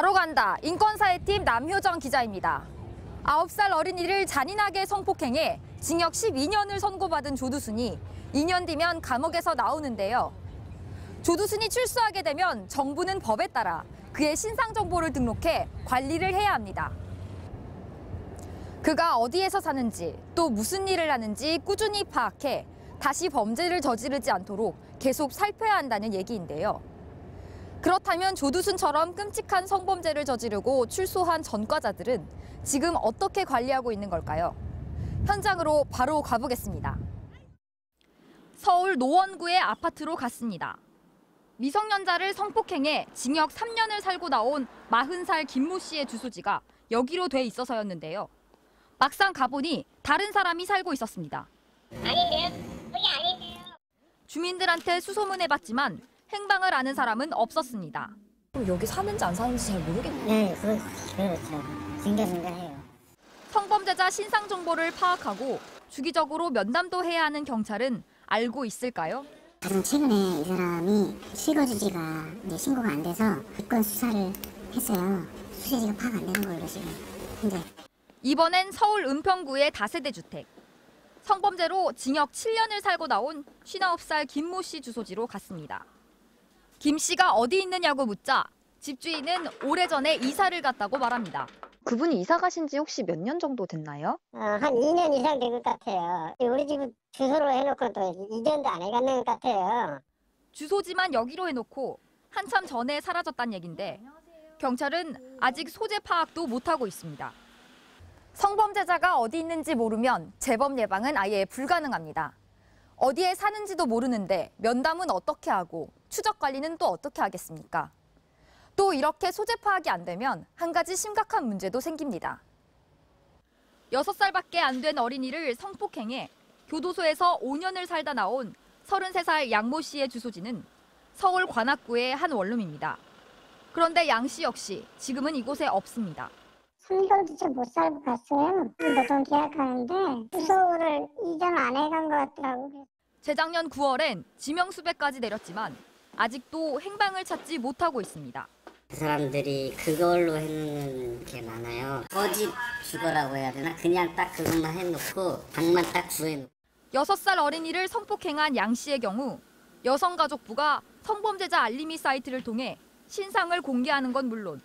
바로 간다. 인권사회팀 남효정 기자입니다. 9살 어린이를 잔인하게 성폭행해 징역 12년을 선고받은 조두순이 2년 뒤면 감옥에서 나오는데요. 조두순이 출소하게 되면 정부는 법에 따라 그의 신상 정보를 등록해 관리를 해야 합니다. 그가 어디에서 사는지 또 무슨 일을 하는지 꾸준히 파악해 다시 범죄를 저지르지 않도록 계속 살펴야 한다는 얘기인데요. 그렇다면 조두순처럼 끔찍한 성범죄를 저지르고 출소한 전과자들은 지금 어떻게 관리하고 있는 걸까요? 현장으로 바로 가보겠습니다. 서울 노원구의 아파트로 갔습니다. 미성년자를 성폭행해 징역 3년을 살고 나온 40살 김모 씨의 주소지가 여기로 돼 있어서였는데요. 막상 가보니 다른 사람이 살고 있었습니다. 아니세요? 거기 아니세요. 주민들한테 수소문해봤지만 행방을 아는 사람은 없었습니다. 여기 사는지 안 사는지 잘 모르겠네요. 네, 그렇죠. 징글징글해요. 성범죄자 신상 정보를 파악하고 주기적으로 면담도 해야 하는 경찰은 알고 있을까요? 가장 최근에 이 사람이 실거주지가 신고가 안 돼서 입건 수사를 했어요. 수혜지가 파악 안 되는 걸로 지금 현재. 이번엔 서울 은평구의 다세대 주택. 성범죄로 징역 7년을 살고 나온 59살 김모 씨 주소지로 갔습니다. 김 씨가 어디 있느냐고 묻자 집주인은 오래전에 이사를 갔다고 말합니다. 그분이 이사 가신 지 혹시 몇 년 정도 됐나요? 한 2년 이상 된 것 같아요. 우리 집은 주소로 해놓고 또 이전도 안 해갔는 것 같아요. 주소지만 여기로 해놓고 한참 전에 사라졌다는 얘긴데 경찰은 아직 소재 파악도 못하고 있습니다. 성범죄자가 어디 있는지 모르면 재범 예방은 아예 불가능합니다. 어디에 사는지도 모르는데 면담은 어떻게 하고 추적 관리는 또 어떻게 하겠습니까? 또 이렇게 소재 파악이 안 되면 한 가지 심각한 문제도 생깁니다. 6살밖에 안 된 어린이를 성폭행해 교도소에서 5년을 살다 나온 33살 양모 씨의 주소지는 서울 관악구의 한 원룸입니다. 그런데 양 씨 역시 지금은 이곳에 없습니다. 3개월도 좀 못 살고 갔어요. 노동 계약하는데 주소를 이전 안 해간 것 같더라고요. 재작년 9월엔 지명수배까지 내렸지만 아직도 행방을 찾지 못하고 있습니다. 그 사람들이 그걸로 해놓는 게 많아요. 거짓 주거라고 해야 되나? 그냥 딱 그것만 해놓고 방만 딱 구해놓고. 6살 어린이를 성폭행한 양 씨의 경우 여성가족부가 성범죄자 알림이 사이트를 통해 신상을 공개하는 건 물론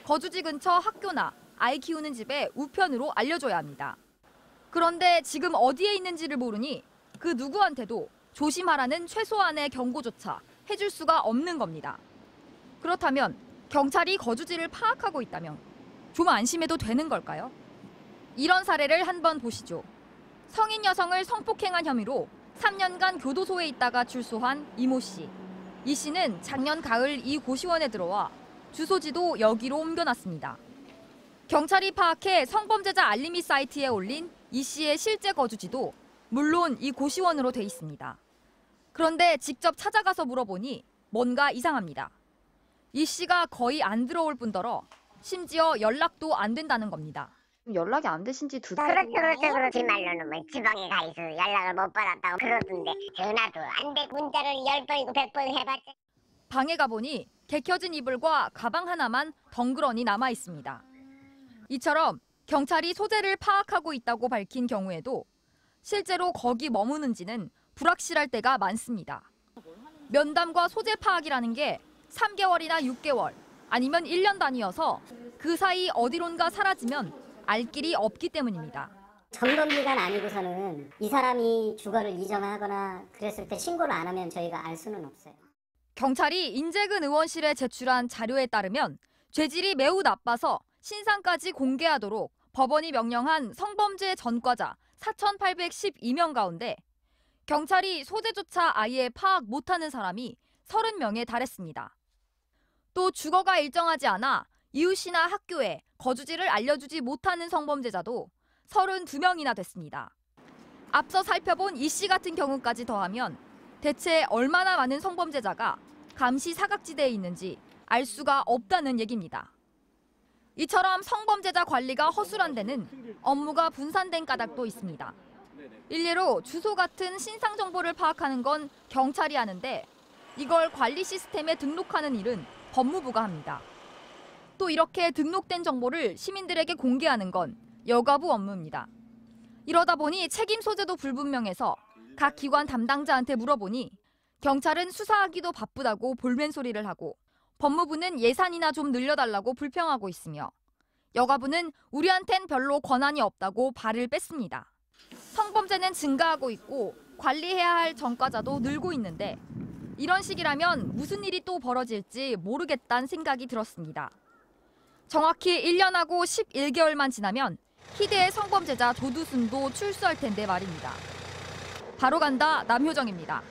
거주지 근처 학교나 아이 키우는 집에 우편으로 알려줘야 합니다. 그런데 지금 어디에 있는지를 모르니 그 누구한테도 조심하라는 최소한의 경고조차 해줄 수가 없는 겁니다. 그렇다면 경찰이 거주지를 파악하고 있다면 좀 안심해도 되는 걸까요? 이런 사례를 한번 보시죠. 성인 여성을 성폭행한 혐의로 3년간 교도소에 있다가 출소한 이모 씨. 이 씨는 작년 가을 이 고시원에 들어와 주소지도 여기로 옮겨놨습니다. 경찰이 파악해 성범죄자 알림이 사이트에 올린 이 씨의 실제 거주지도 물론 이 고시원으로 돼 있습니다. 그런데 직접 찾아가서 물어보니 뭔가 이상합니다. 이 씨가 거의 안 들어올 뿐더러 심지어 연락도 안 된다는 겁니다. 연락이 안 되신 지 2달. 그렇지 말로는 뭐 지방에 가 있어 연락을 못 받았다고 그러던데 전화도 안 돼. 문자를 10번이고 100번 해봤자. 방에 가보니 개켜진 이불과 가방 하나만 덩그러니 남아 있습니다. 이처럼 경찰이 소재를 파악하고 있다고 밝힌 경우에도 실제로 거기 머무는지는 불확실할 때가 많습니다. 면담과 소재 파악이라는 게 3개월이나 6개월 아니면 1년 단위여서 그 사이 어디론가 사라지면 알 길이 없기 때문입니다. 점검기간 아니고서는 이 사람이 주거를 이전하거나 그랬을 때 신고를 안 하면 저희가 알 수는 없어요. 경찰이 인재근 의원실에 제출한 자료에 따르면 죄질이 매우 나빠서 신상까지 공개하도록 법원이 명령한 성범죄 전과자 4,812명 가운데 경찰이 소재조차 아예 파악 못하는 사람이 30명에 달했습니다. 또 주거가 일정하지 않아 이웃이나 학교에 거주지를 알려주지 못하는 성범죄자도 32명이나 됐습니다. 앞서 살펴본 이 씨 같은 경우까지 더하면 대체 얼마나 많은 성범죄자가 감시 사각지대에 있는지 알 수가 없다는 얘기입니다. 이처럼 성범죄자 관리가 허술한 데는 업무가 분산된 까닭도 있습니다. 일례로 주소 같은 신상 정보를 파악하는 건 경찰이 하는데 이걸 관리 시스템에 등록하는 일은 법무부가 합니다. 또 이렇게 등록된 정보를 시민들에게 공개하는 건 여가부 업무입니다. 이러다 보니 책임 소재도 불분명해서 각 기관 담당자한테 물어보니 경찰은 수사하기도 바쁘다고 볼멘 소리를 하고 법무부는 예산이나 좀 늘려달라고 불평하고 있으며 여가부는 우리한텐 별로 권한이 없다고 발을 뺐습니다. 성범죄는 증가하고 있고 관리해야 할 전과자도 늘고 있는데 이런 식이라면 무슨 일이 또 벌어질지 모르겠다는 생각이 들었습니다. 정확히 1년하고 11개월만 지나면 희대의 성범죄자 조두순도 출소할 텐데 말입니다. 바로 간다 남효정입니다.